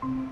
Bom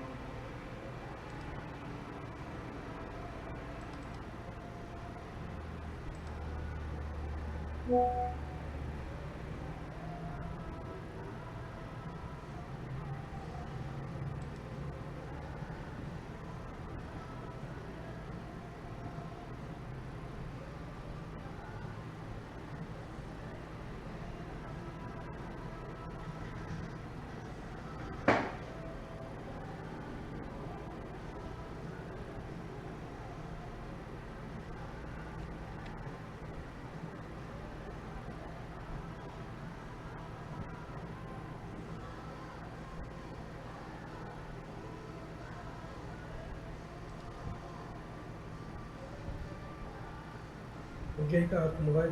dia, Ricardo, como vai?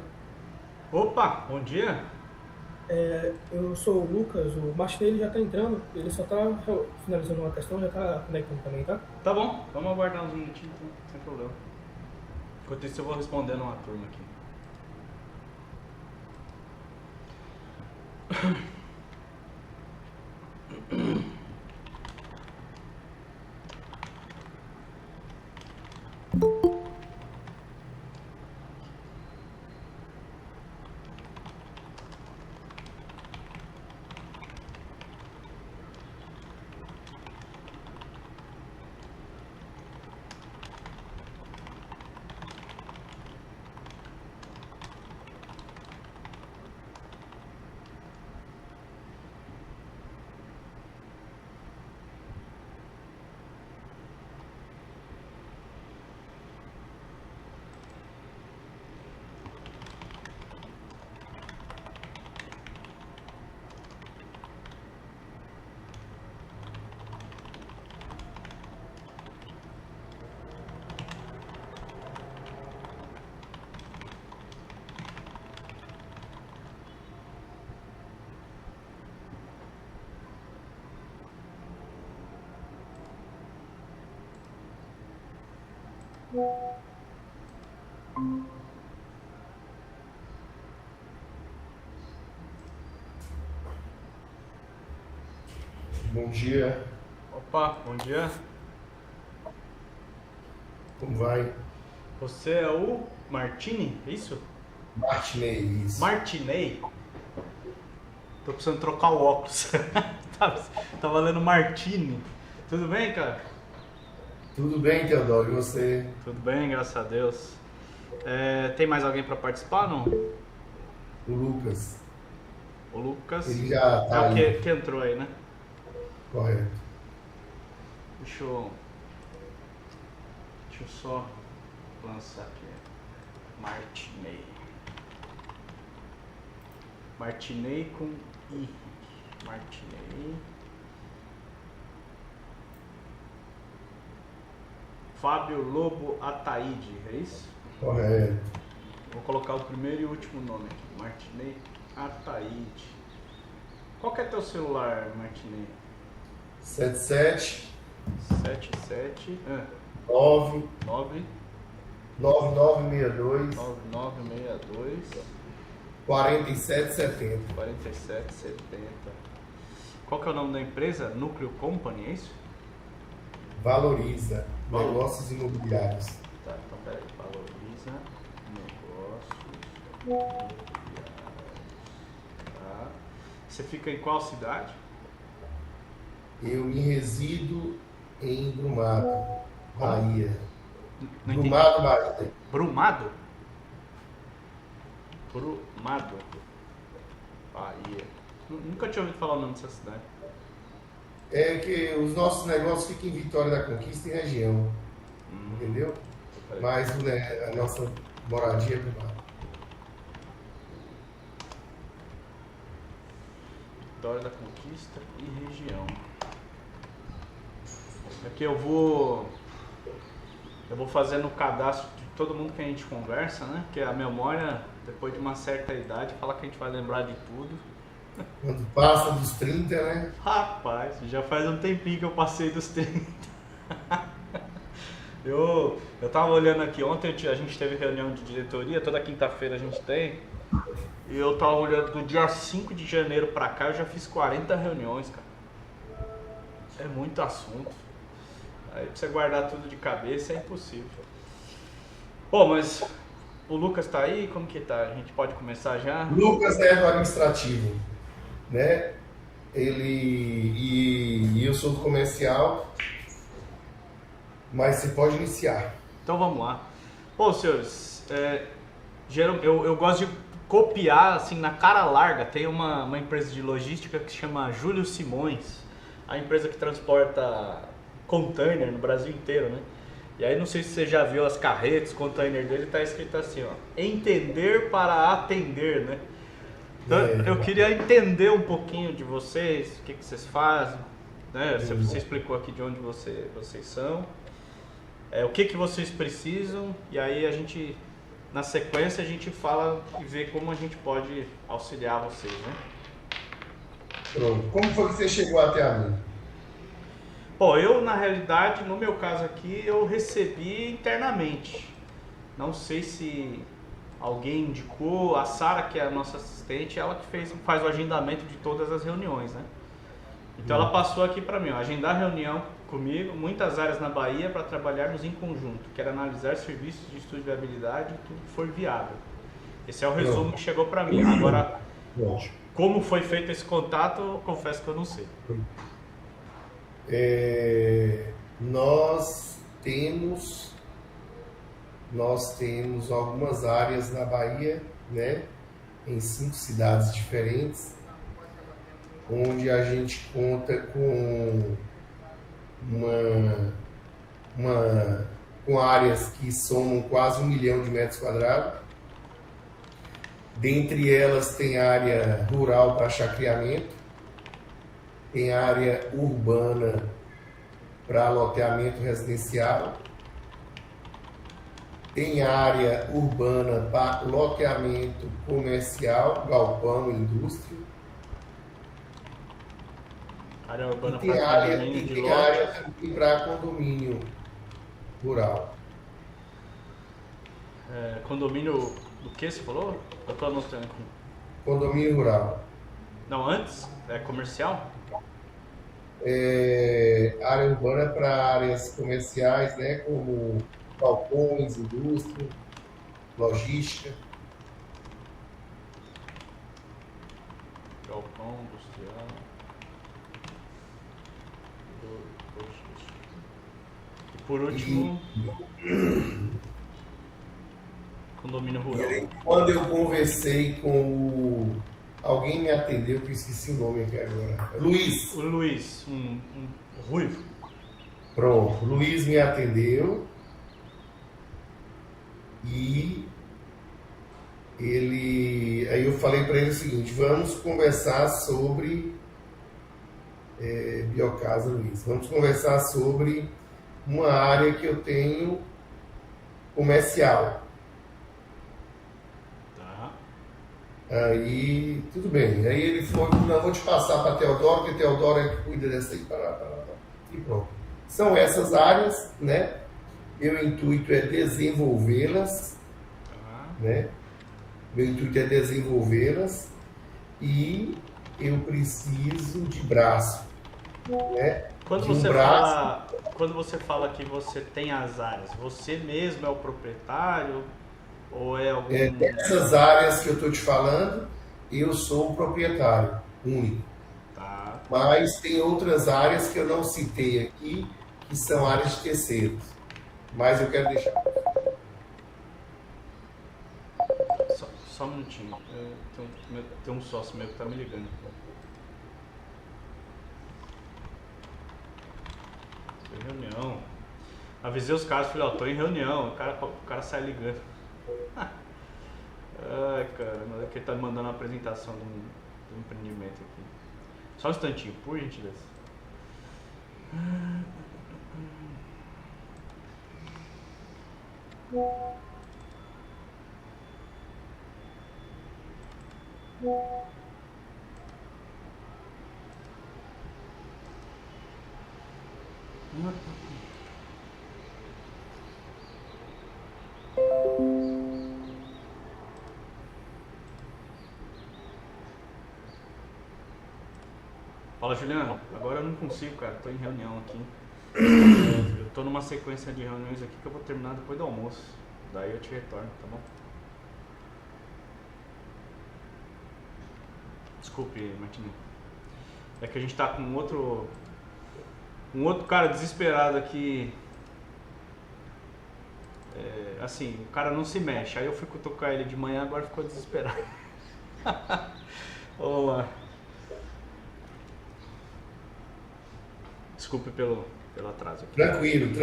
Opa, bom dia. Eu sou o Lucas, o Martinelli já está entrando, ele só está finalizando uma questão, já está conectando também, tá? Tá bom, vamos aguardar uns minutinhos, então, sem problema. Enquanto isso eu vou respondendo uma turma aqui. Bom dia, Opa, bom dia. como vai? Você é o Martini, é isso? Martinez. Martinei? Tô precisando trocar o óculos. Tá valendo Martini. Tudo bem, cara? Tudo bem, Teodoro? E você? Tudo bem, graças a Deus. Tem mais alguém pra participar, não? O Lucas. O Lucas. Ele já É tá o aí. que entrou aí, né? Correto. Deixa eu só lançar aqui. Martinei. Martinei com I. Martinei. Fábio Lobo Ataíde, é isso? Correto. Vou colocar o primeiro e o último nome aqui. Martinei Ataíde. Qual que é teu celular, Martinei? 77 77 9 9 9962 9962 4770. 4770. Qual que é o nome da empresa? Núcleo Company, é isso? Valoriza Valor. negócios imobiliários. Tá, então peraí. Valoriza negócios imobiliários. Tá. Você fica em qual cidade? Eu me resido em Brumado, Bahia. Não entendi. Brumado, Bahia. Brumado? Brumado. Bahia. Nunca tinha ouvido falar o nome dessa cidade. É que os nossos negócios ficam em Vitória da Conquista e região. Entendeu? Peraí. Mas a nossa moradia é Brumado. Vitória da Conquista e região. Aqui eu vou fazendo o cadastro de todo mundo que a gente conversa, né? Porque a memória, depois de uma certa idade, fala que a gente vai lembrar de tudo. Quando passa dos 30, né? Rapaz, já faz um tempinho que eu passei dos 30. Eu tava olhando aqui ontem, a gente teve reunião de diretoria, toda quinta-feira a gente tem. E eu tava olhando do dia 5 de janeiro pra cá, eu já fiz 40 reuniões, cara. É muito assunto. Aí pra você guardar tudo de cabeça é impossível. Bom, mas o Lucas tá aí? Como que tá? A gente pode começar já? Lucas é do administrativo, né? E eu sou do comercial, mas você pode iniciar. Então vamos lá. Bom, senhores, eu gosto de copiar assim na cara larga. Tem uma empresa de logística que se chama Júlio Simões, a empresa que transporta container no Brasil inteiro, né? E aí não sei se você já viu as carretas, container dele, tá escrito assim, ó, entender para atender, né? Então, eu queria entender um pouquinho de vocês, o que vocês fazem, né? Você explicou aqui de onde vocês são, o que vocês precisam, e aí a gente, na sequência, a gente fala e vê como a gente pode auxiliar vocês, né? Pronto. Como foi que você chegou até a mim? Bom, eu na realidade, no meu caso aqui, eu recebi internamente. Não sei se alguém indicou, a Sara, que é a nossa assistente, ela que faz o agendamento de todas as reuniões, né? Então ela passou aqui para mim, ó, agendar reunião comigo, muitas áreas na Bahia para trabalharmos em conjunto. Quero analisar serviços de estudo de viabilidade e tudo que for viável. Esse é o resumo que chegou para mim. Agora, como foi feito esse contato, eu confesso que eu não sei. Nós temos algumas áreas na Bahia, né, em 5 cidades diferentes, onde a gente conta com com áreas que somam quase 1 milhão de metros quadrados. Dentre elas tem área rural para chacreamento, tem área urbana para loteamento residencial, tem área urbana para loteamento comercial, galpão, indústria. Área urbana E tem para área, condomínio de tem área lotes. também para condomínio rural. Condomínio do que você falou? Eu tô anotando aqui. Condomínio rural. Não, antes? É comercial? Área urbana para áreas comerciais, né, como galpões, indústria, logística. Galpão, industrial. Logística. E por último, condomínio rural. Quando eu conversei com alguém me atendeu, que eu esqueci o nome aqui agora. Luiz. O Luiz, um ruivo. Pronto, Luiz me atendeu e aí eu falei para ele o seguinte: vamos conversar sobre Biocasa, Luiz. Vamos conversar sobre uma área que eu tenho comercial. Aí, tudo bem. Aí ele falou: não, vou te passar para Teodoro, porque Teodoro é que cuida dessa aí. E pronto. São essas áreas, né? Meu intuito é desenvolvê-las, né? Meu intuito é desenvolvê-las e eu preciso de braço, né? Quando você fala que você tem as áreas, você mesmo é o proprietário? Ou é algum... Dessas áreas que eu estou te falando, eu sou o proprietário único. Tá. Mas tem outras áreas que eu não citei aqui, que são áreas de terceiros. Mas eu quero deixar. Só um minutinho. Tem um sócio meu que tá me ligando. Tô em reunião. Avisei os caras, falei, ó, tô em reunião. O cara sai ligando. Ai, cara, mas é que ele tá me mandando uma apresentação do empreendimento aqui. Só um instantinho, por gentileza. Fala, Juliano. Agora eu não consigo, cara. Tô em reunião aqui. Eu tô numa sequência de reuniões aqui que eu vou terminar depois do almoço. Daí eu te retorno, tá bom? Desculpe, Martinho. É que a gente tá com um outro cara desesperado aqui. Assim, o cara não se mexe. Aí eu fui cutucar ele de manhã, agora ficou desesperado. Vamos lá. Desculpe pelo atraso aqui. Tranquilo.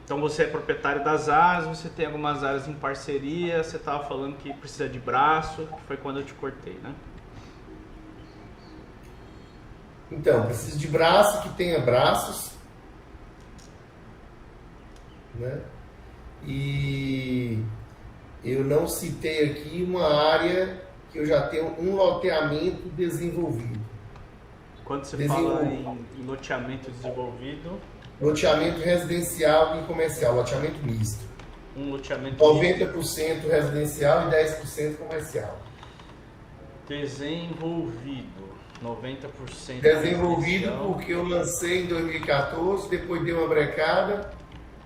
Então você é proprietário das áreas, você tem algumas áreas em parceria, você estava falando que precisa de braço, que foi quando eu te cortei, né? Então, preciso de braço que tenha braços, né? E eu não citei aqui uma área que eu já tenho um loteamento desenvolvido. Quando você fala em loteamento desenvolvido... Loteamento residencial e comercial, loteamento misto. Um loteamento 90% residencial e 10% comercial. Desenvolvido, 90% Desenvolvido residencial. porque eu lancei em 2014, depois dei uma brecada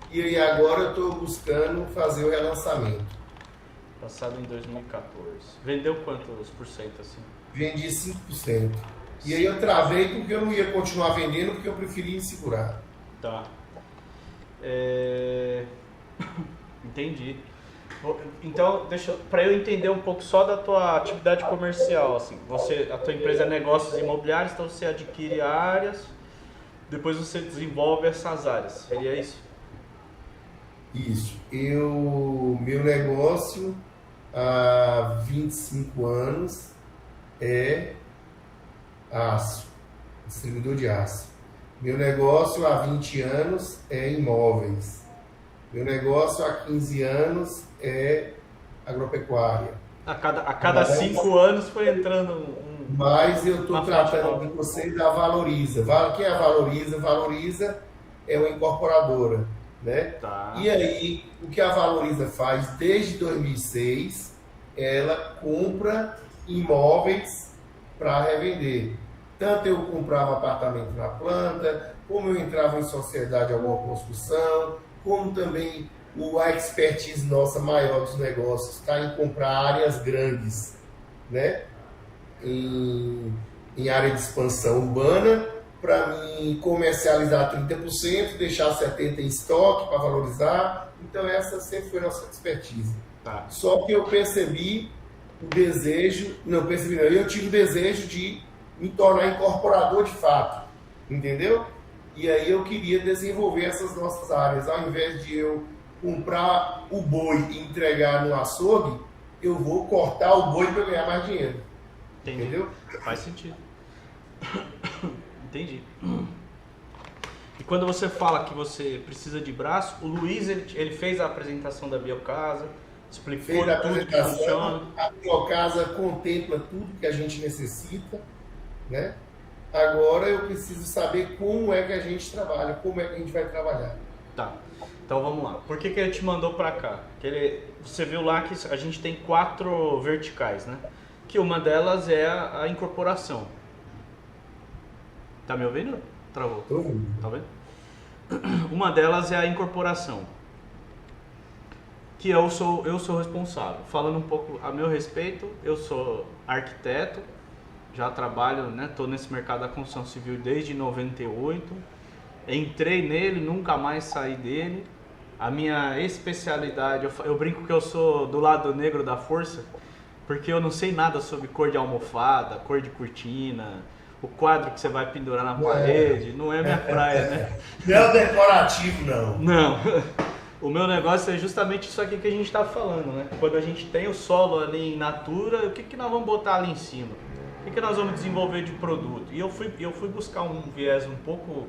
e aí agora eu estou buscando fazer o relançamento. Passado em 2014. Vendeu quantos por cento assim? Vendi 5%. E aí eu travei porque eu não ia continuar vendendo porque eu preferia segurar. Tá. Entendi. Então, para eu entender um pouco só da tua atividade comercial, assim, a tua empresa é negócios imobiliários, então você adquire áreas, depois você desenvolve essas áreas. Seria isso? Isso. Meu negócio há 25 anos é aço, distribuidor de aço. Meu negócio há 20 anos é imóveis. Meu negócio há 15 anos é agropecuária. A cada 5 anos foi entrando um... Mas eu estou tratando de você da Valoriza. Quem é a Valoriza? Valoriza é uma incorporadora, né? Tá. E aí, o que a Valoriza faz desde 2006, ela compra imóveis para revender. Tanto eu comprava apartamento na planta, como eu entrava em sociedade alguma construção, como também a expertise nossa maior dos negócios está em comprar áreas grandes, né? Em área de expansão urbana, para mim comercializar 30%, deixar 70% em estoque para valorizar. Então essa sempre foi a nossa expertise. Tá. Só que eu percebi o desejo, eu tive o desejo de me tornar incorporador de fato, entendeu? E aí eu queria desenvolver essas nossas áreas. Ao invés de eu comprar o boi e entregar no açougue, eu vou cortar o boi para ganhar mais dinheiro. Entendi. Entendeu? Faz sentido. Entendi. E quando você fala que você precisa de braço, o Luiz ele fez a apresentação da Biocasa, explicou Fez a tudo que funciona. apresentação, a Biocasa contempla tudo que a gente necessita, né? Agora eu preciso saber como é que a gente trabalha, como é que a gente vai trabalhar. Tá, então vamos lá. Por que ele te mandou pra cá? Você viu lá que a gente tem 4 verticais, né? Que uma delas é a incorporação. Tá me ouvindo? Travou. Tô ouvindo. Tá vendo? Uma delas é a incorporação. Que eu sou responsável. Falando um pouco a meu respeito, eu sou arquiteto, já trabalho, né? Tô nesse mercado da construção civil desde 98. Entrei nele, nunca mais saí dele. A minha especialidade, eu brinco que eu sou do lado negro da força, porque eu não sei nada sobre cor de almofada, cor de cortina, o quadro que você vai pendurar na parede, não é minha praia, né? Não é o decorativo, não. Não. O meu negócio é justamente isso aqui que a gente está falando, né? Quando a gente tem o solo ali em natura, o que nós vamos botar ali em cima? O que nós vamos desenvolver de produto? E eu fui buscar um viés um pouco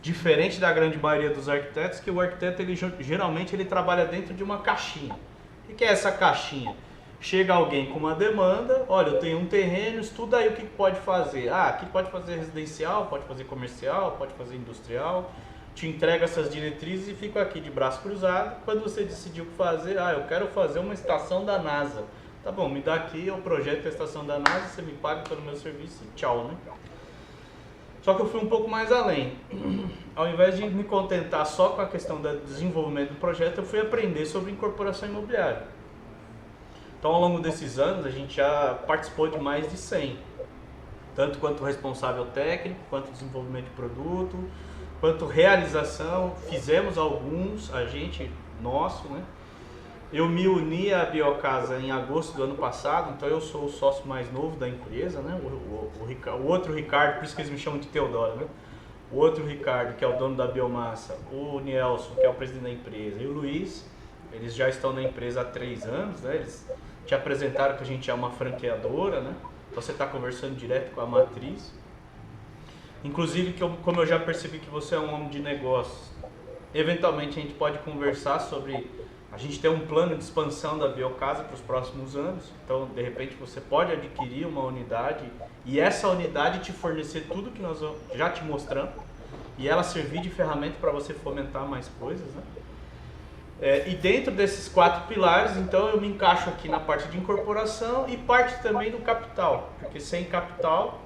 diferente da grande maioria dos arquitetos, que o arquiteto geralmente ele trabalha dentro de uma caixinha. O que é essa caixinha? Chega alguém com uma demanda, olha, eu tenho um terreno, estuda aí o que pode fazer. Ah, aqui pode fazer residencial, pode fazer comercial, pode fazer industrial. Te entrega essas diretrizes e fico aqui de braço cruzado. Quando você decidiu fazer, eu quero fazer uma estação da NASA. tá bom, me dá aqui o projeto da estação da NASA, você me paga pelo meu serviço e tchau, né? Só que eu fui um pouco mais além. Ao invés de me contentar só com a questão do desenvolvimento do projeto, eu fui aprender sobre incorporação imobiliária. Então, ao longo desses anos, a gente já participou de mais de 100. Tanto quanto responsável técnico, quanto desenvolvimento de produto, quanto realização. Fizemos alguns, a gente, nosso, né? Eu me uni à Biocasa em agosto do ano passado, então eu sou o sócio mais novo da empresa, né? O outro Ricardo, por isso que eles me chamam de Teodoro, né? O outro Ricardo, que é o dono da Biomassa, o Nelson, que é o presidente da empresa, e o Luiz, eles já estão na empresa há 3 anos, né? Eles te apresentaram que a gente é uma franqueadora, né? Então você está conversando direto com a matriz. Inclusive, como eu já percebi que você é um homem de negócios, eventualmente a gente pode conversar sobre... A gente tem um plano de expansão da Biocasa para os próximos anos, então de repente você pode adquirir uma unidade e essa unidade te fornecer tudo que nós já te mostramos e ela servir de ferramenta para você fomentar mais coisas, né? E dentro desses 4 pilares, então eu me encaixo aqui na parte de incorporação e parte também do capital, porque sem capital,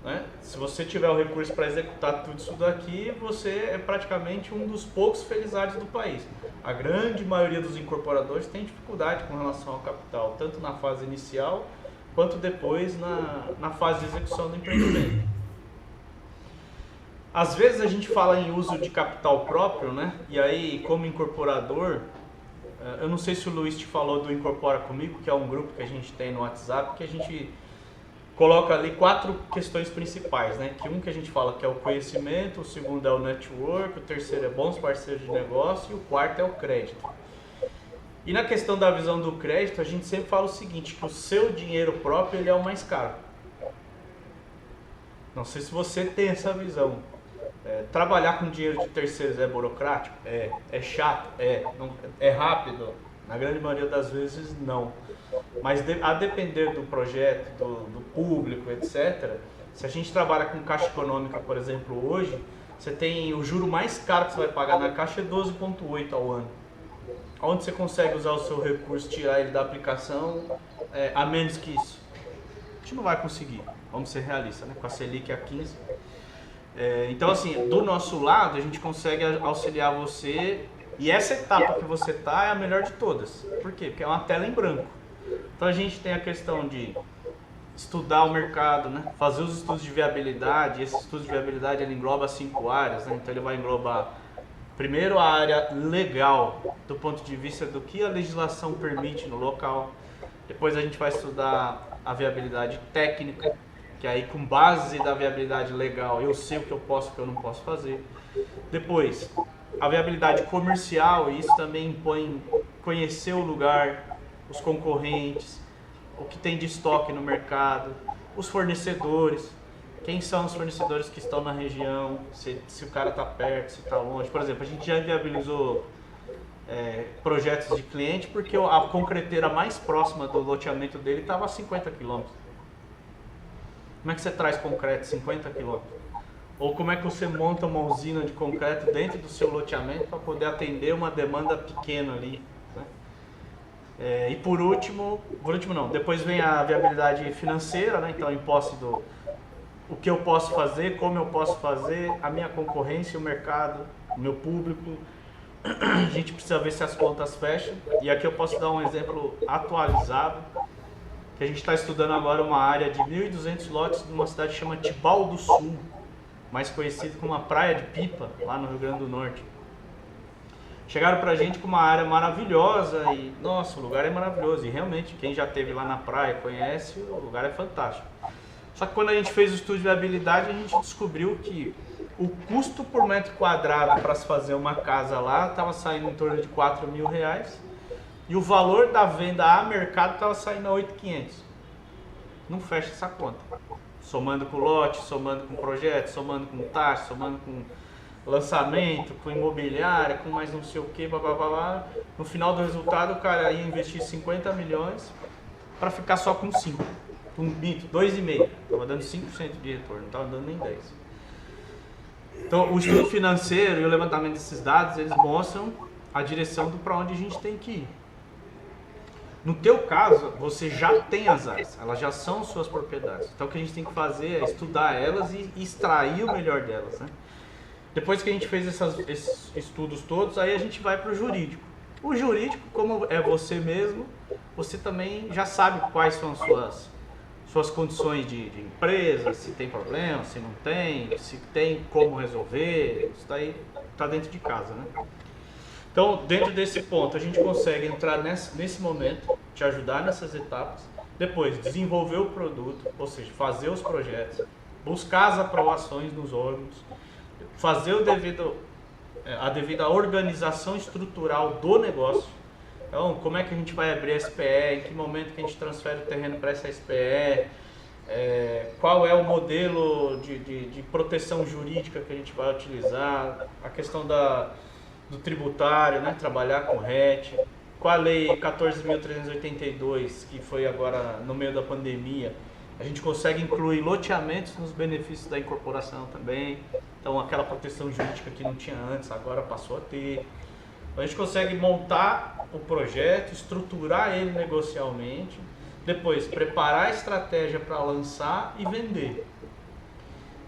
né, se você tiver o recurso para executar tudo isso daqui, você é praticamente um dos poucos felizardos do país. A grande maioria dos incorporadores tem dificuldade com relação ao capital, tanto na fase inicial, quanto depois na fase de execução do empreendimento. Às vezes a gente fala em uso de capital próprio, né? E aí, como incorporador, eu não sei se o Luiz te falou do Incorpora Comigo, que é um grupo que a gente tem no WhatsApp, que a gente coloca ali 4 questões principais, né? Que a gente fala que é o conhecimento, o segundo é o network, o terceiro é bons parceiros de negócio e o quarto é o crédito. E na questão da visão do crédito, a gente sempre fala o seguinte, que o seu dinheiro próprio ele é o mais caro. Não sei se você tem essa visão. Trabalhar com dinheiro de terceiros é burocrático? É chato? Não, é rápido? Na grande maioria das vezes não. Mas a depender do projeto, do público, etc. Se a gente trabalha com caixa econômica, por exemplo, hoje, você tem o juro mais caro que você vai pagar na caixa é 12,8 ao ano. Onde você consegue usar o seu recurso, tirar ele da aplicação a menos que isso? A gente não vai conseguir, vamos ser realistas, né? Com a Selic a 15. Então, assim, do nosso lado, a gente consegue auxiliar você. E essa etapa que você está é a melhor de todas. Por quê? Porque é uma tela em branco. Então a gente tem a questão de estudar o mercado, né? Fazer os estudos de viabilidade. Esse estudo de viabilidade ele engloba 5 áreas, né? Então ele vai englobar primeiro a área legal, do ponto de vista do que a legislação permite no local. Depois a gente vai estudar a viabilidade técnica, que aí com base da viabilidade legal eu sei o que eu posso e o que eu não posso fazer. Depois a viabilidade comercial, e isso também impõe conhecer o lugar, os concorrentes, o que tem de estoque no mercado, os fornecedores, quem são os fornecedores que estão na região, se o cara está perto, se está longe. Por exemplo, a gente já viabilizou projetos de cliente porque a concreteira mais próxima do loteamento dele estava a 50 km. Como é que você traz concreto 50 km? Ou como é que você monta uma usina de concreto dentro do seu loteamento para poder atender uma demanda pequena ali, né? E por último não, depois vem a viabilidade financeira, né? Então, em posse do o que eu posso fazer, como eu posso fazer, a minha concorrência, o mercado, o meu público. A gente precisa ver se as contas fecham. E aqui eu posso dar um exemplo atualizado, que a gente está estudando agora uma área de 1.200 lotes numa cidade que chama Tibau do Sul, mais conhecido como a Praia de Pipa, lá no Rio Grande do Norte. Chegaram pra gente com uma área maravilhosa e, nossa, o lugar é maravilhoso. E realmente, quem já esteve lá na praia conhece, o lugar é fantástico. Só que quando a gente fez o estudo de viabilidade, a gente descobriu que o custo por metro quadrado para se fazer uma casa lá estava saindo em torno de R$4.000 e o valor da venda a mercado estava saindo a R$8.500. Não fecha essa conta. Somando com lote, somando com projeto, somando com taxa, somando com lançamento, com imobiliária, com mais não sei o que, blá blá blá blá. No final do resultado, o cara ia investir 50 milhões para ficar só com 5. Com 2,5. Estava dando 5% de retorno, não estava dando nem 10%. Então, o estudo financeiro e o levantamento desses dados, eles mostram a direção para onde a gente tem que ir. No teu caso, você já tem as áreas, elas já são suas propriedades. Então o que a gente tem que fazer é estudar elas e extrair o melhor delas, né? Depois que a gente fez esses estudos todos, aí a gente vai para o jurídico. O jurídico, como é você mesmo, você também já sabe quais são as suas condições de empresa, se tem problema, se não tem, se tem como resolver, isso daí está dentro de casa, né? Então, dentro desse ponto, a gente consegue entrar nesse momento, te ajudar nessas etapas, depois desenvolver o produto, ou seja, fazer os projetos, buscar as aprovações nos órgãos, fazer a devida organização estrutural do negócio. Então, como é que a gente vai abrir a SPE, em que momento que a gente transfere o terreno para essa SPE, qual é o modelo de proteção jurídica que a gente vai utilizar, a questão do tributário, né? Trabalhar com RET, com a lei 14.382, que foi agora no meio da pandemia, a gente consegue incluir loteamentos nos benefícios da incorporação também. Então aquela proteção jurídica que não tinha antes, agora passou a ter. Então, a gente consegue montar o projeto, estruturar ele negocialmente, depois preparar a estratégia para lançar e vender.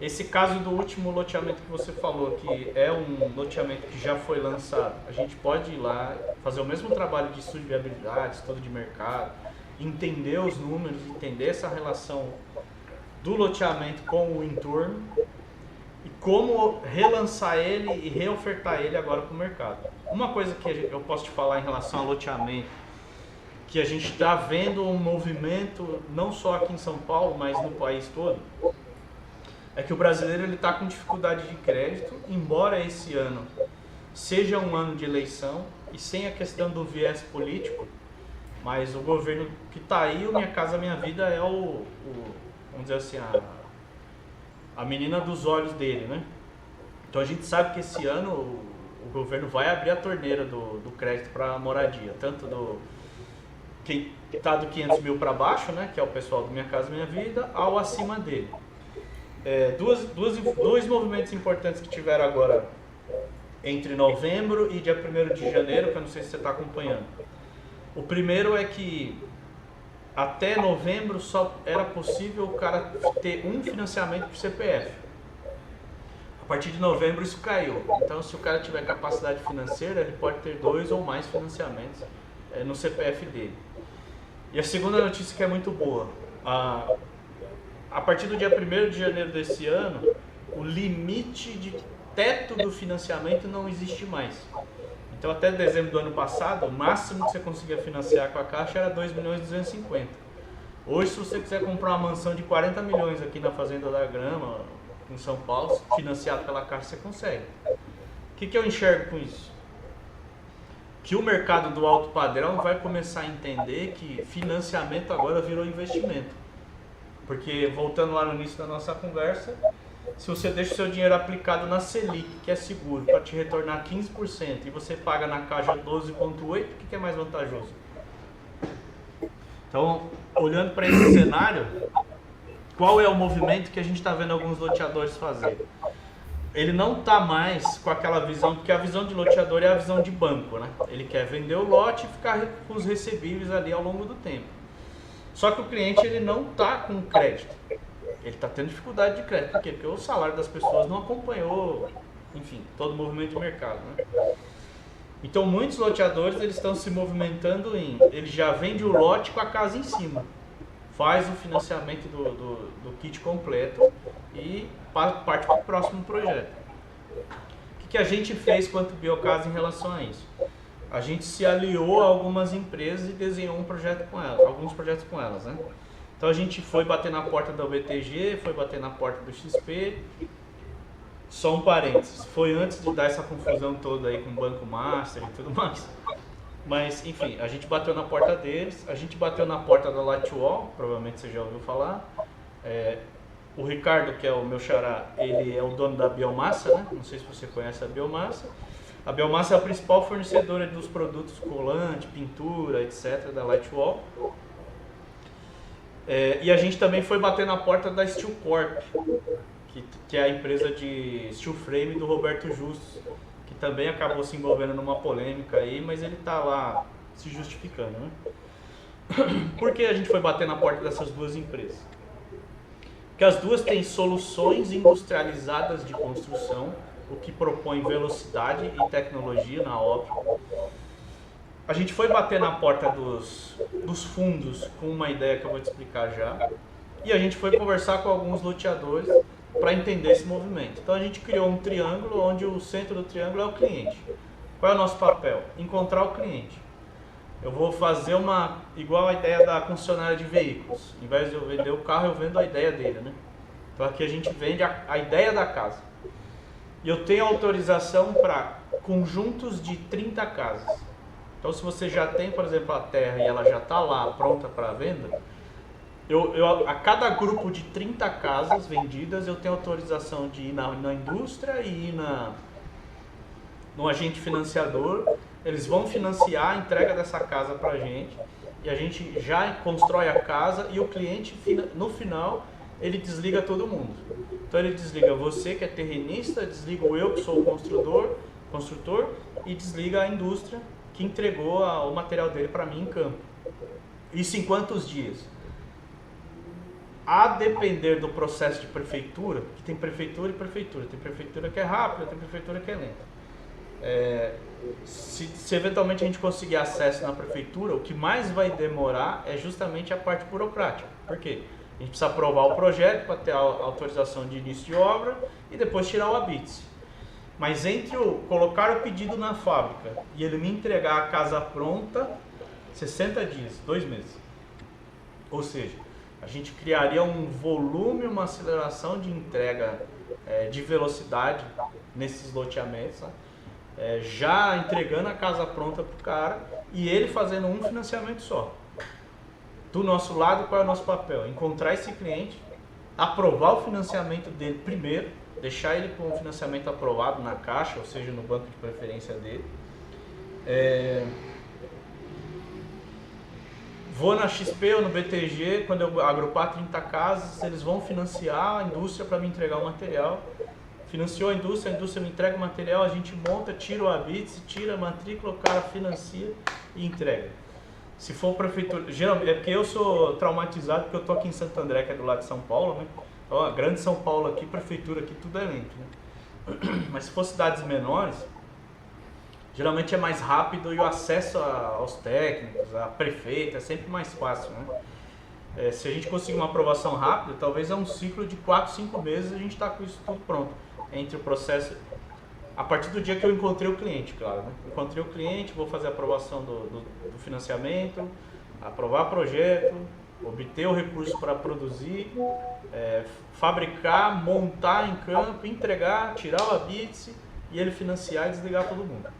Esse caso do último loteamento que você falou, que é um loteamento que já foi lançado, a gente pode ir lá, fazer o mesmo trabalho de estudo de viabilidade, estudo de mercado, entender os números, entender essa relação do loteamento com o entorno e como relançar ele e reofertar ele agora para o mercado. Uma coisa que eu posso te falar em relação ao loteamento, que a gente está vendo um movimento, não só aqui em São Paulo, mas no país todo, é que o brasileiro está com dificuldade de crédito, embora esse ano seja um ano de eleição e sem a questão do viés político, mas o governo que está aí, o Minha Casa Minha Vida é vamos dizer assim, a menina dos olhos dele, né? Então a gente sabe que esse ano o governo vai abrir a torneira do crédito para moradia, tanto quem está do 500 mil para baixo, né, que é o pessoal do Minha Casa Minha Vida, ao acima dele. Dois movimentos importantes que tiveram agora entre novembro e dia 1º de janeiro, que eu não sei se você está acompanhando. O primeiro é que até novembro só era possível o cara ter um financiamento por CPF. A partir de novembro isso caiu. Então, se o cara tiver capacidade financeira, ele pode ter 2 ou mais financiamentos no CPF dele. E a segunda notícia que é muito boa. A partir do dia 1º de janeiro desse ano, o limite de teto do financiamento não existe mais. Então, até dezembro do ano passado, o máximo que você conseguia financiar com a Caixa era 2.250.000. Hoje, se você quiser comprar uma mansão de 40 milhões aqui na Fazenda da Grama, em São Paulo, financiado pela Caixa, você consegue. O que eu enxergo com isso? Que o mercado do alto padrão vai começar a entender que financiamento agora virou investimento. Porque, voltando lá no início da nossa conversa, se você deixa o seu dinheiro aplicado na Selic, que é seguro, para te retornar 15%, e você paga na Caixa 12,8%, o que é mais vantajoso? Então, olhando para esse cenário, qual é o movimento que a gente está vendo alguns loteadores fazer? Ele não está mais com aquela visão, porque a visão de loteador é a visão de banco, né? Ele quer vender o lote e ficar com os recebíveis ali ao longo do tempo. Só que o cliente ele não está com crédito, ele está tendo dificuldade de crédito. Por quê? Porque o salário das pessoas não acompanhou, enfim, todo o movimento de mercado, né? Então muitos loteadores eles estão se movimentando ele já vende o lote com a casa em cima, faz o financiamento do kit completo e parte para o próximo projeto. O que a gente fez quanto Biocasa em relação a isso? A gente se aliou a algumas empresas e desenhou alguns projetos com elas, né? Então a gente foi bater na porta da BTG, foi bater na porta do XP. Só um parênteses, foi antes de dar essa confusão toda aí com o Banco Master e tudo mais. Mas enfim, a gente bateu na porta deles, a gente bateu na porta da Lightwall, provavelmente você já ouviu falar. O Ricardo, que é o meu xará, ele é o dono da Biomassa, né? Não sei se você conhece a Biomassa. A Biomassa é a principal fornecedora dos produtos colante, pintura, etc. da Lightwall. E a gente também foi bater na porta da Steel Corp, que é a empresa de steel frame do Roberto Justus, que também acabou se envolvendo numa polêmica aí, mas ele está lá se justificando, né? Por que a gente foi bater na porta dessas duas empresas? Porque as duas têm soluções industrializadas de construção, o que propõe velocidade e tecnologia na obra. A gente foi bater na porta dos fundos com uma ideia que eu vou te explicar já. E a gente foi conversar com alguns loteadores para entender esse movimento. Então a gente criou um triângulo onde o centro do triângulo é o cliente. Qual é o nosso papel? Encontrar o cliente. Eu vou fazer igual a ideia da concessionária de veículos. Em vez de eu vender o carro, eu vendo a ideia dele, né? Então aqui a gente vende a ideia da casa. E eu tenho autorização para conjuntos de 30 casas. Então se você já tem, por exemplo, a terra e ela já está lá pronta para venda, a cada grupo de 30 casas vendidas eu tenho autorização de ir na indústria e ir no agente financiador. Eles vão financiar a entrega dessa casa para a gente e a gente já constrói a casa e o cliente, no final, ele desliga todo mundo. Então ele desliga você que é terrenista, desliga eu que sou o construtor e desliga a indústria que entregou o material dele para mim em campo. Isso em quantos dias? A depender do processo de prefeitura, que tem prefeitura e prefeitura. Tem prefeitura que é rápida, tem prefeitura que é lenta. Se eventualmente a gente conseguir acesso na prefeitura, o que mais vai demorar é justamente a parte burocrática. Por quê? A gente precisa aprovar o projeto para ter a autorização de início de obra e depois tirar o habite. Mas entre colocar o pedido na fábrica e ele me entregar a casa pronta, 60 dias, 2 meses. Ou seja, a gente criaria um volume, uma aceleração de entrega de velocidade nesses loteamentos, né? Já entregando a casa pronta para o cara e ele fazendo um financiamento só. Do nosso lado, qual é o nosso papel? Encontrar esse cliente, aprovar o financiamento dele primeiro, deixar ele com o financiamento aprovado na Caixa, ou seja, no banco de preferência dele. Vou na XP ou no BTG, quando eu agrupar 30 casas, eles vão financiar a indústria para me entregar o material. Financiou a indústria me entrega o material, a gente monta, tira o habite, tira a matrícula, o cara financia e entrega. Se for prefeitura, geralmente, é porque eu sou traumatizado porque eu tô aqui em Santo André, que é do lado de São Paulo, né? Então, a grande São Paulo aqui, prefeitura aqui, tudo é lento, né? Mas se for cidades menores, geralmente é mais rápido e o acesso aos técnicos, a prefeita, é sempre mais fácil, né? Se a gente conseguir uma aprovação rápida, talvez é um ciclo de 4, 5 meses a gente está com isso tudo pronto. Entre o processo, a partir do dia que eu encontrei o cliente, claro, né? Encontrei o cliente, vou fazer a aprovação do financiamento, aprovar projeto, obter o recurso para produzir, fabricar, montar em campo, entregar, tirar o habite e ele financiar e desligar todo mundo.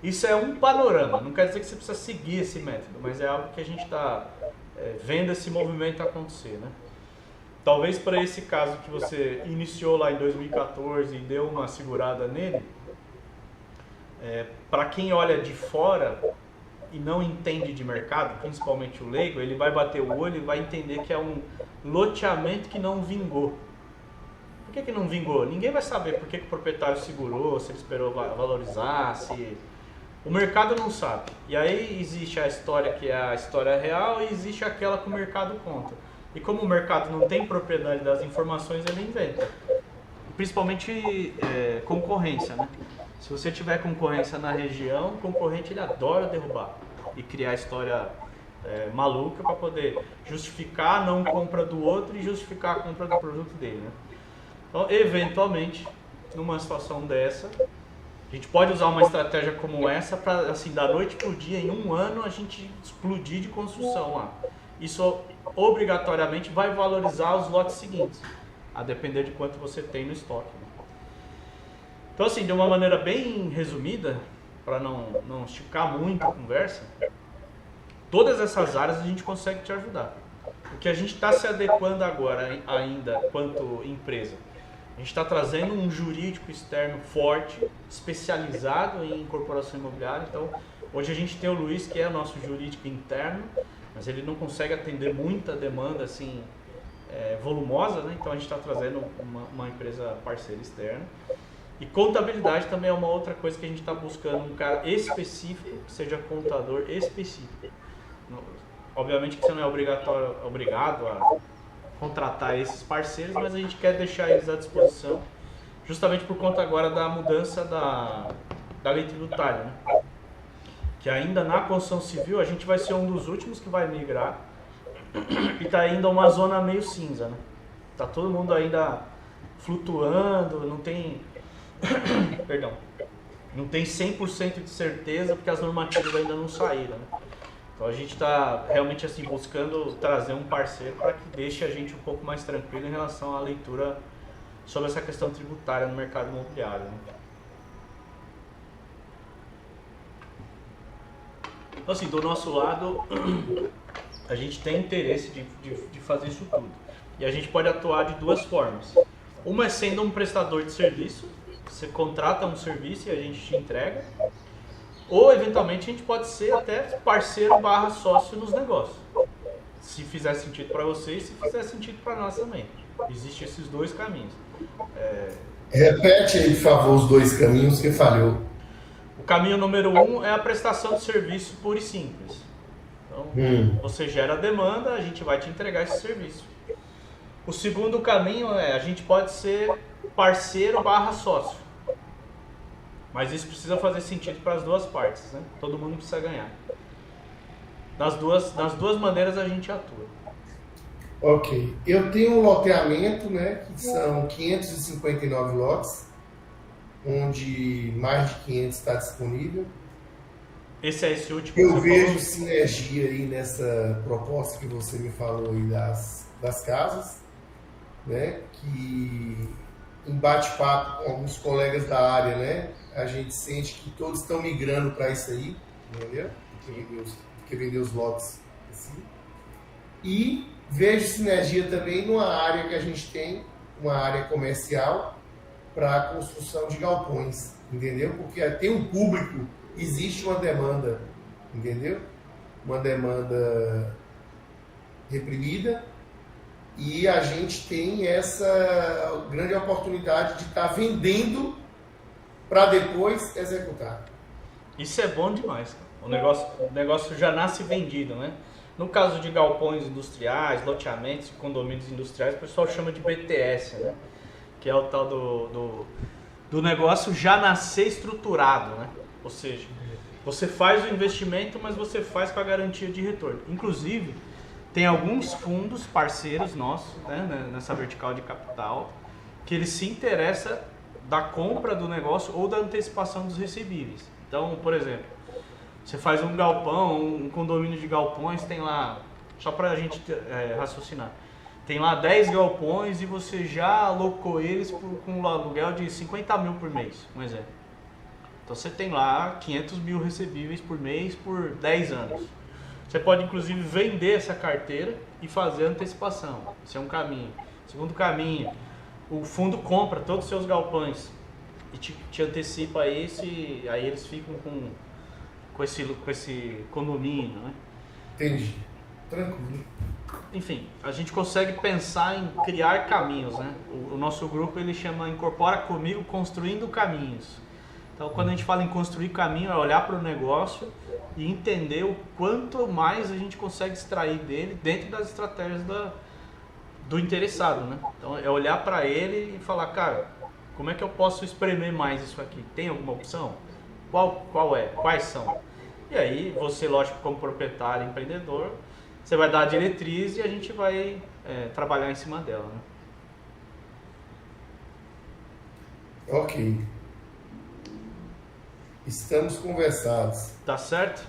Isso é um panorama, não quer dizer que você precisa seguir esse método, mas é algo que a gente está vendo esse movimento acontecer, né? Talvez para esse caso que você iniciou lá em 2014 e deu uma segurada nele, para quem olha de fora e não entende de mercado, principalmente o leigo, ele vai bater o olho e vai entender que é um loteamento que não vingou. Por que não vingou? Ninguém vai saber por que o proprietário segurou, se ele esperou valorizar, se... O mercado não sabe. E aí existe a história que é a história real e existe aquela que o mercado conta. E como o mercado não tem propriedade das informações, ele inventa. Principalmente concorrência, né? Se você tiver concorrência na região, o concorrente ele adora derrubar e criar história maluca para poder justificar a não compra do outro e justificar a compra do produto dele, né? Então, eventualmente, numa situação dessa, a gente pode usar uma estratégia como essa para, assim, da noite para o dia, em um ano, a gente explodir de construção lá. Isso obrigatoriamente vai valorizar os lotes seguintes, a depender de quanto você tem no estoque, né? Então, assim, de uma maneira bem resumida, para não esticar muito a conversa, todas essas áreas a gente consegue te ajudar. O que a gente está se adequando agora ainda quanto empresa, a gente está trazendo um jurídico externo forte, especializado em incorporação imobiliária. Então, hoje a gente tem o Luiz, que é o nosso jurídico interno, mas ele não consegue atender muita demanda assim, volumosa, né? Então a gente está trazendo uma empresa parceira externa. E contabilidade também é uma outra coisa que a gente está buscando, um cara específico, que seja contador específico. Obviamente que você não é obrigado a contratar esses parceiros, mas a gente quer deixar eles à disposição, justamente por conta agora da mudança da lei tributária, né? Que ainda na construção civil a gente vai ser um dos últimos que vai migrar e tá ainda uma zona meio cinza, né? Tá todo mundo ainda flutuando, não tem perdão, não tem 100% de certeza porque as normativas ainda não saíram, né? Então a gente está realmente assim buscando trazer um parceiro para que deixe a gente um pouco mais tranquilo em relação à leitura sobre essa questão tributária no mercado imobiliário, né? Então assim, do nosso lado, a gente tem interesse de fazer isso tudo. E a gente pode atuar de duas formas. Uma é sendo um prestador de serviço, você contrata um serviço e a gente te entrega. Ou, eventualmente, a gente pode ser até parceiro / sócio nos negócios. Se fizer sentido para você e se fizer sentido para nós também. Existem esses dois caminhos. Repete aí, por favor, os dois caminhos que falhou. O caminho número 1 é a prestação de serviço pura e simples. Então, você gera a demanda, a gente vai te entregar esse serviço. O segundo caminho é, a gente pode ser parceiro / sócio. Mas isso precisa fazer sentido para as duas partes, né? Todo mundo precisa ganhar. Das duas maneiras a gente atua. Ok. Eu tenho um loteamento, né, que são 559 lotes, onde mais de 500 está disponível. Esse é esse último. Eu vejo sinergia aí nessa proposta que você me falou aí das casas, né, que em bate-papo com alguns colegas da área, né, a gente sente que todos estão migrando para isso aí, entendeu? Que vender os lotes assim. E vejo sinergia também numa área que a gente tem, uma área comercial, para a construção de galpões, entendeu? Porque tem um público, existe uma demanda, entendeu? Uma demanda reprimida e a gente tem essa grande oportunidade de estar vendendo para depois executar. Isso é bom demais, cara. O negócio já nasce vendido, né? No caso de galpões industriais, loteamentos e condomínios industriais, o pessoal chama de BTS, né? Que é o tal do negócio já nascer estruturado, né? Ou seja, você faz o investimento, mas você faz com a garantia de retorno. Inclusive, tem alguns fundos parceiros nossos, né, nessa vertical de capital, que eles se interessam da compra do negócio ou da antecipação dos recebíveis. Então, por exemplo, você faz um galpão, um condomínio de galpões, tem lá, só para a gente raciocinar, tem lá 10 galpões e você já alocou eles com um aluguel de 50 mil por mês, um exemplo. Então você tem lá 500 mil recebíveis por mês por 10 anos. Você pode inclusive vender essa carteira e fazer antecipação. Esse é um caminho. Segundo caminho, o fundo compra todos os seus galpões e te antecipa esse, aí eles ficam com esse condomínio, né? Entendi. Tranquilo. Enfim, a gente consegue pensar em criar caminhos, né? O nosso grupo ele chama Incorpora Comigo Construindo Caminhos. Então, quando a gente fala em construir caminho, é olhar para o negócio e entender o quanto mais a gente consegue extrair dele dentro das estratégias do interessado, né? Então, é olhar para ele e falar, cara, como é que eu posso espremer mais isso aqui? Tem alguma opção? Qual é? Quais são? E aí, você, lógico, como proprietário, empreendedor, você vai dar a diretriz e a gente vai trabalhar em cima dela, né? Ok. Estamos conversados. Tá certo?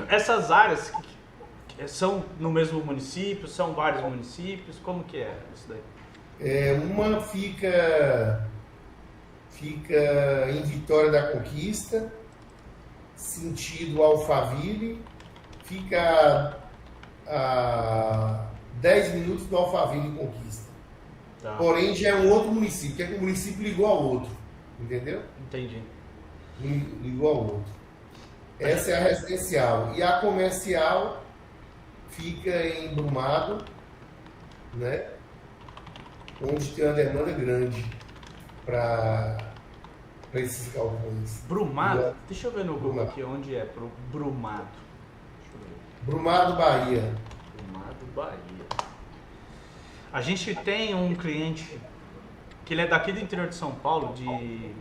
Essas áreas são no mesmo município, são vários municípios, como que é isso daí? Uma fica em Vitória da Conquista, sentido Alphaville, fica a 10 minutos do Alphaville Conquista. Tá. Porém, já é um outro município, que é que o município ligou ao outro, entendeu? Entendi. Ligou ao outro. Essa é a residencial. E a comercial fica em Brumado, né? Onde tem uma demanda grande para esses galpões. Brumado? Deixa eu ver no Google aqui onde é Brumado. Deixa eu ver. Brumado, Bahia. do Bahia. A gente tem um cliente que ele é daqui do interior de São Paulo, ele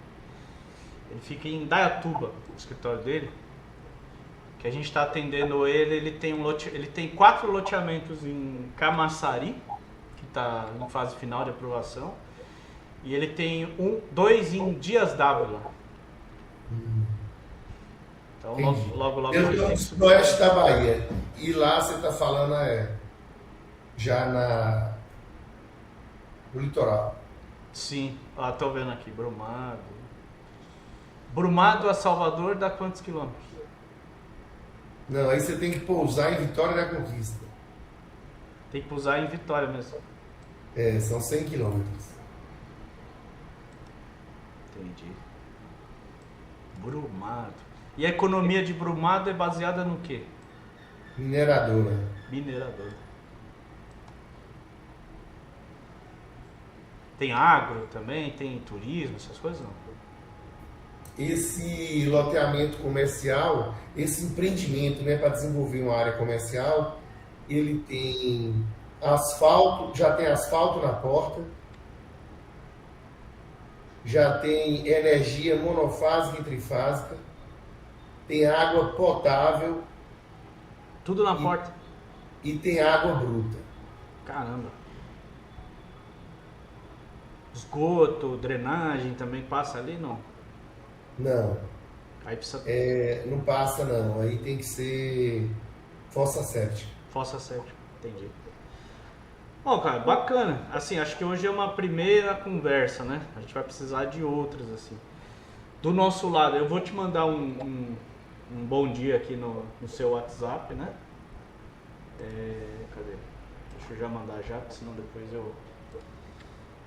fica em Indaiatuba, o escritório dele, que a gente está atendendo ele tem 4 loteamentos em Camaçari, que está em fase final de aprovação, e ele tem 2 em Dias d'Ávila. Então logo Eu ele estou tem no que subir. sudoeste da Bahia. E lá você está falando já no litoral. Sim, tô vendo aqui, Brumado. Brumado a Salvador dá quantos quilômetros? Não, aí você tem que pousar em Vitória da Conquista. Tem que pousar em Vitória mesmo. São 100 quilômetros. Entendi. Brumado. E a economia de Brumado é baseada no quê? Mineradora. Minerador. Tem agro também? Tem turismo, essas coisas não? Esse loteamento comercial, esse empreendimento, né, para desenvolver uma área comercial, ele tem asfalto, já tem asfalto na porta, já tem energia monofásica e trifásica, tem água potável Tudo na porta. e tem água bruta. Caramba. Esgoto, drenagem também passa ali, não? Não, Aí precisa não passa não, aí tem que ser fossa séptica. fossa séptica, entendi. Bom, cara, bacana. Assim, acho que hoje é uma primeira conversa, né? A gente vai precisar de outras, assim. Do nosso lado, eu vou te mandar um bom dia aqui no seu WhatsApp, né? Cadê? Deixa eu já mandar já, porque senão depois eu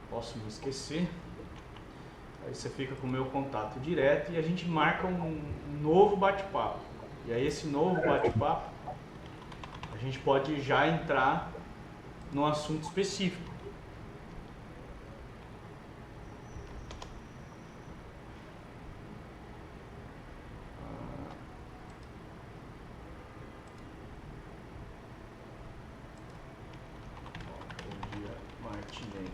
posso me esquecer. Aí você fica com o meu contato direto e a gente marca um novo bate-papo. E aí esse novo bate-papo, a gente pode já entrar num assunto específico. Bom dia, Martinelli.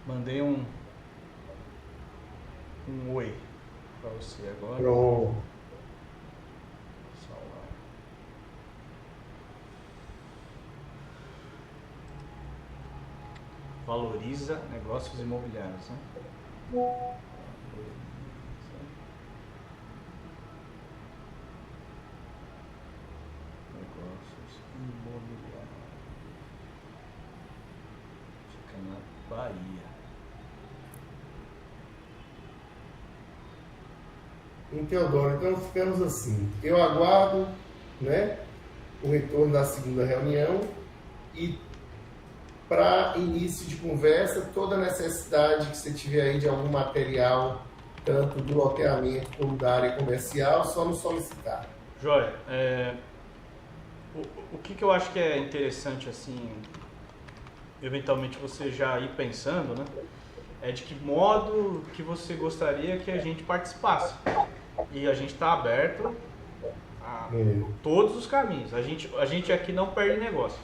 Mandei um oi pra você agora. Pronto. Salvar. Valoriza negócios imobiliários, né? Negócios imobiliários. Fica na Bahia. Em Teodoro, então ficamos assim. Eu aguardo, né, o retorno da segunda reunião e para início de conversa, toda a necessidade que você tiver aí de algum material, tanto do loteamento como da área comercial, só nos solicitar. Joia, o que eu acho que é interessante, assim, eventualmente você já ir pensando, né? É de que modo que você gostaria que a gente participasse. E a gente está aberto a todos os caminhos. A gente aqui não perde negócio.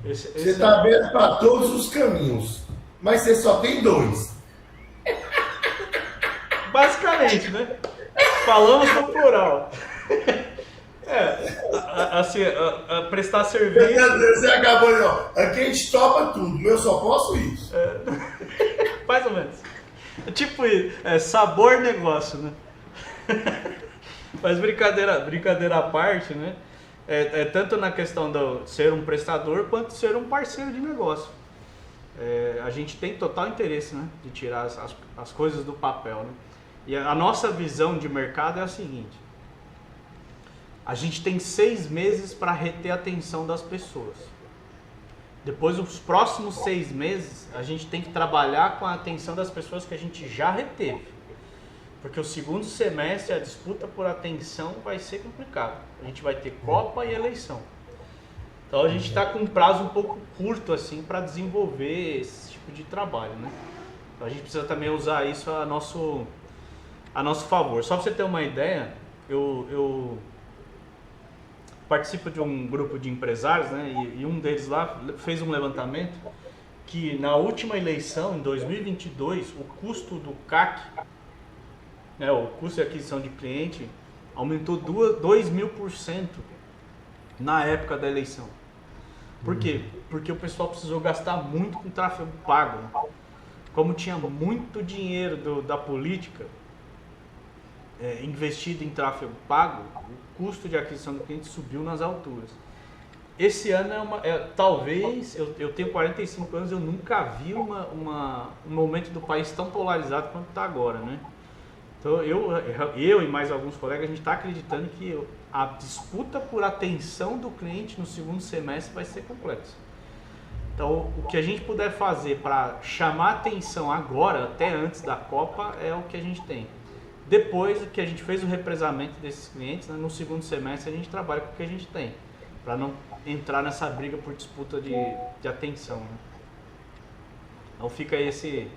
Você está aberto para todos os caminhos, mas você só tem 2. Basicamente, né? Falamos no plural. Assim, prestar serviço. Você acabou de ó, aqui a gente topa tudo, eu só posso isso. Mais ou menos. Tipo, sabor negócio, né? Mas brincadeira à parte, né? Tanto na questão de ser um prestador quanto ser um parceiro de negócio. A gente tem total interesse, né, de tirar as coisas do papel, né? E a nossa visão de mercado é a seguinte: a gente tem 6 meses para reter a atenção das pessoas. Depois, os próximos 6 meses, a gente tem que trabalhar com a atenção das pessoas que a gente já reteve. Porque o segundo semestre, a disputa por atenção vai ser complicada. A gente vai ter Copa e eleição. Então a gente está com um prazo um pouco curto assim para desenvolver esse tipo de trabalho, né? Então a gente precisa também usar isso a nosso favor. Só para você ter uma ideia, eu participo de um grupo de empresários, né? E um deles lá fez um levantamento que na última eleição, em 2022, o custo do CAC, né, o custo de aquisição de cliente, aumentou 2.000% na época da eleição. Por quê? Porque o pessoal precisou gastar muito com tráfego pago. Né? Como tinha muito dinheiro da política investido em tráfego pago, o custo de aquisição do cliente subiu nas alturas. Esse ano talvez, eu tenho 45 anos, eu nunca vi um momento do país tão polarizado quanto está agora, né? Então eu e mais alguns colegas, a gente está acreditando que a disputa por atenção do cliente no segundo semestre vai ser complexa. Então o que a gente puder fazer para chamar atenção agora, até antes da Copa, é o que a gente tem. Depois que a gente fez o represamento desses clientes, né, no segundo semestre a gente trabalha com o que a gente tem, para não entrar nessa briga por disputa de atenção. Né? Então fica aí esse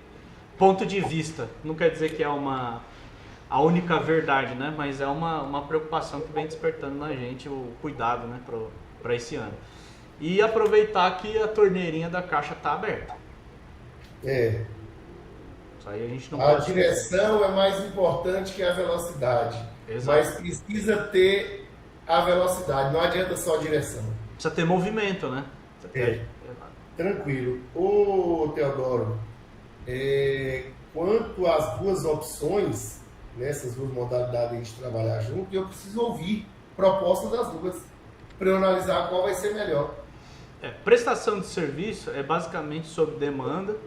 ponto de vista. Não quer dizer que é a única verdade, né? Mas é uma preocupação que vem despertando na gente o cuidado, né, para esse ano. E aproveitar que a torneirinha da caixa está aberta. Isso aí a gente não pode... direção é mais importante que a velocidade. Exato. Mas precisa ter a velocidade, não adianta só a direção. Precisa ter movimento, né? Tranquilo. Ô Teodoro, quanto às duas opções, nessas duas modalidades de trabalhar junto, eu preciso ouvir proposta das duas, para eu analisar qual vai ser melhor. Prestação de serviço é basicamente sob demanda.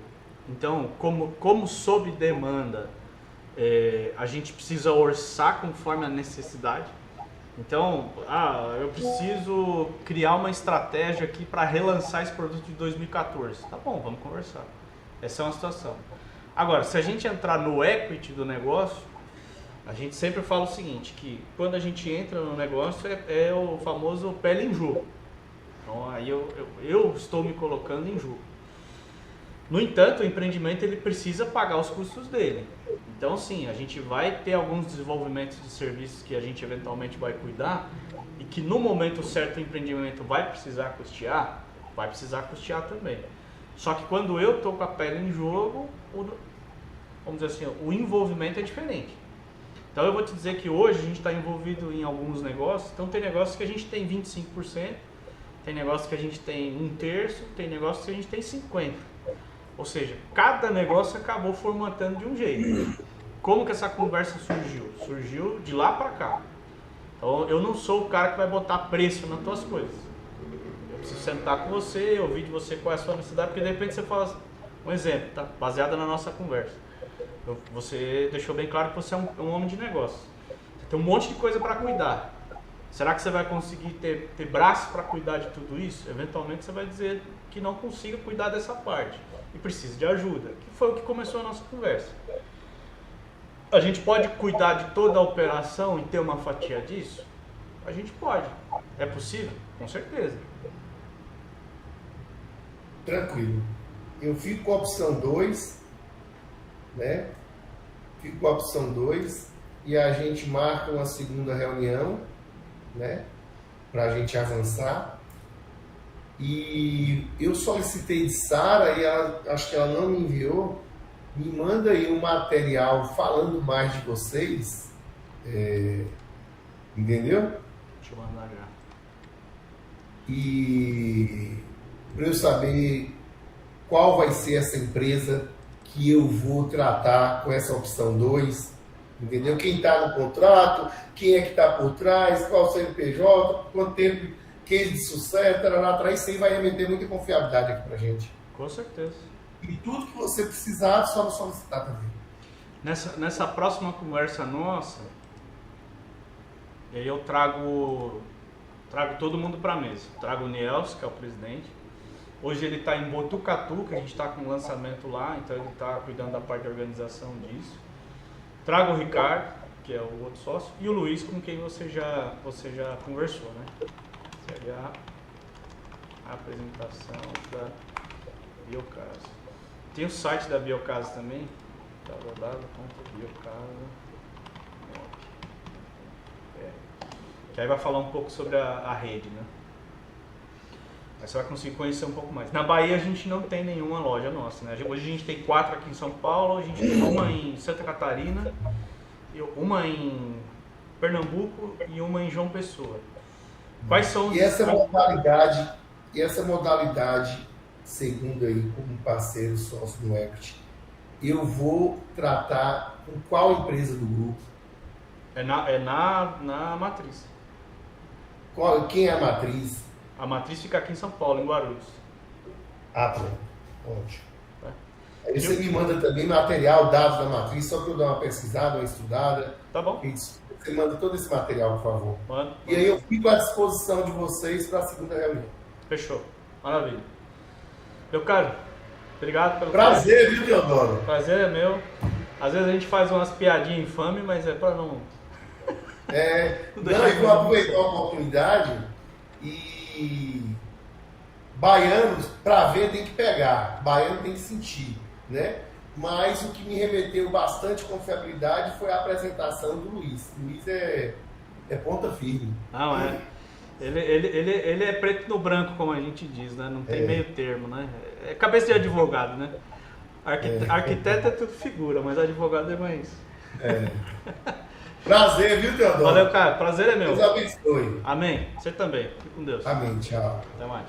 Então, como sob demanda, a gente precisa orçar conforme a necessidade. Então, eu preciso criar uma estratégia aqui para relançar esse produto de 2014. Tá bom, vamos conversar. Essa é uma situação. Agora, se a gente entrar no equity do negócio, a gente sempre fala o seguinte, que quando a gente entra no negócio é o famoso pele em jogo. Então, aí eu estou me colocando em jogo. No entanto, o empreendimento ele precisa pagar os custos dele. Então, sim, a gente vai ter alguns desenvolvimentos de serviços que a gente eventualmente vai cuidar e que no momento certo o empreendimento vai precisar custear também. Só que quando eu estou com a pele em jogo, vamos dizer assim, o envolvimento é diferente. Então, eu vou te dizer que hoje a gente está envolvido em alguns negócios. Então, tem negócios que a gente tem 25%, tem negócios que a gente tem 1/3, tem negócios que a gente tem 50%. Ou seja, cada negócio acabou formatando de um jeito. Como que essa conversa surgiu? Surgiu de lá para cá. Então, eu não sou o cara que vai botar preço nas tuas coisas. Eu preciso sentar com você, ouvir de você qual é a sua necessidade, porque de repente você fala um exemplo, tá? Baseado na nossa conversa. Você deixou bem claro que você é um homem de negócio. Você tem um monte de coisa para cuidar. Será que você vai conseguir ter braço para cuidar de tudo isso? Eventualmente você vai dizer que não consiga cuidar dessa parte e precisa de ajuda, que foi o que começou a nossa conversa. A gente pode cuidar de toda a operação e ter uma fatia disso? A gente pode. É possível? Com certeza. Tranquilo. Eu fico com a opção 2, né? Fico com a opção 2 e a gente marca uma segunda reunião, né? Para a gente avançar. E eu solicitei de Sara e acho que ela não me enviou. Me manda aí um material falando mais de vocês. Entendeu? Deixa eu mandar já. E para eu saber qual vai ser essa empresa que eu vou tratar com essa opção 2. Entendeu? Quem está no contrato, quem é que está por trás, qual o CNPJ, quanto tempo, case de sucesso, lá atrás, isso aí vai remeter muita confiabilidade aqui pra gente. Com certeza. E tudo que você precisar, só nos solicitar também. Nessa próxima conversa nossa, eu trago todo mundo para a mesa. Trago o Niels, que é o presidente. Hoje ele está em Botucatu, que a gente está com um lançamento lá, então ele está cuidando da parte de organização disso. Trago o Ricardo, que é o outro sócio, e o Luiz, com quem você já conversou, né? CH. Apresentação da Biocasa. Tem o site da Biocasa também, www.biocasa. Que aí vai falar um pouco sobre a rede, né? Aí você vai conseguir conhecer um pouco mais. Na Bahia a gente não tem nenhuma loja nossa, né? Hoje a gente tem 4 aqui em São Paulo, a gente tem uma em Santa Catarina, uma em Pernambuco e uma em João Pessoa. Quais são os... E essa modalidade, segundo aí, como parceiro sócio no Equity, eu vou tratar com qual empresa do grupo? É na matriz. Quem é a matriz? A matriz fica aqui em São Paulo, em Guarulhos. Pronto. Ótimo. Tá? Aí você me manda também material, dados da matriz, só para eu dar uma pesquisada, uma estudada. Tá bom. Você manda todo esse material, por favor. Mano. E aí eu fico à disposição de vocês para a segunda reunião. Fechou. Maravilha. Meu caro, obrigado pelo Prazer, viu, Teodoro? Prazer é meu. Às vezes a gente faz umas piadinhas infames, mas é para não... Não, e vou aproveitar a oportunidade e baianos, para ver, tem que pegar. Baiano tem que sentir, né? Mas o que me remeteu bastante confiabilidade foi a apresentação do Luiz. O Luiz é ponta firme. Não, é. Ele é preto no branco, como a gente diz, né? Não tem meio termo, né? É cabeça de advogado, né? Arquiteto é tudo figura, mas advogado é mais... Prazer, viu, Teodoro? Valeu, cara. Prazer é meu. Deus abençoe. Amém. Você também. Fique com Deus. Amém. Tchau. Até mais.